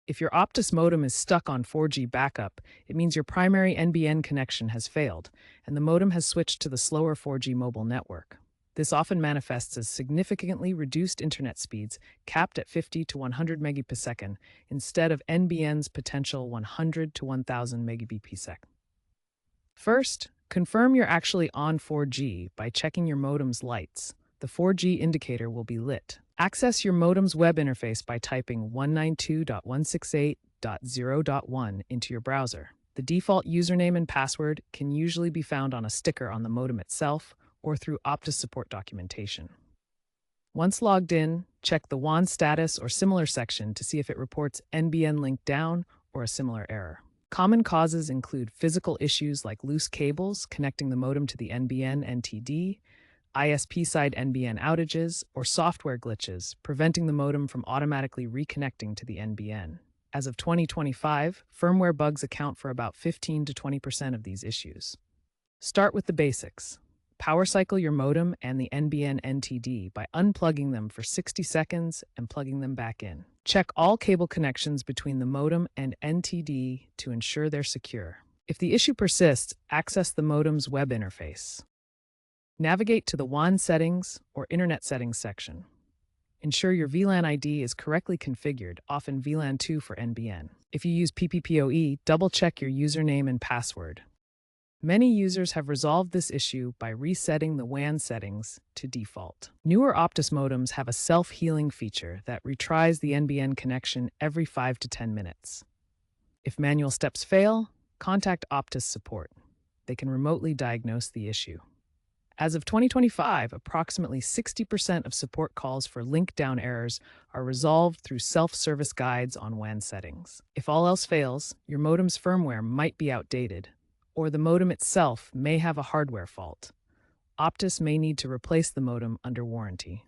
If your Optus modem is stuck on 4G backup, it means your primary NBN connection has failed, and the modem has switched to the slower 4G mobile network. This often manifests as significantly reduced internet speeds, capped at 50 to 100 Mbps, instead of NBN's potential 100 to 1000 Mbps. First, confirm you're actually on 4G by checking your modem's lights. The 4G indicator will be lit. Access your modem's web interface by typing 192.168.0.1 into your browser. The default username and password can usually be found on a sticker on the modem itself or through Optus support documentation. Once logged in, check the WAN status or similar section to see if it reports NBN link down or a similar error. Common causes include physical issues like loose cables connecting the modem to the NBN NTD, ISP-side NBN outages, or software glitches, preventing the modem from automatically reconnecting to the NBN. As of 2025, firmware bugs account for about 15 to 20% of these issues. Start with the basics. Power cycle your modem and the NBN NTD by unplugging them for 60 seconds and plugging them back in. Check all cable connections between the modem and NTD to ensure they're secure. If the issue persists, access the modem's web interface. Navigate to the WAN settings or Internet settings section. Ensure your VLAN ID is correctly configured, often VLAN 2 for NBN. If you use PPPoE, double-check your username and password. Many users have resolved this issue by resetting the WAN settings to default. Newer Optus modems have a self-healing feature that retries the NBN connection every 5 to 10 minutes. If manual steps fail, contact Optus support. They can remotely diagnose the issue. As of 2025, approximately 60% of support calls for link down errors are resolved through self-service guides on WAN settings. If all else fails, your modem's firmware might be outdated, or the modem itself may have a hardware fault. Optus may need to replace the modem under warranty.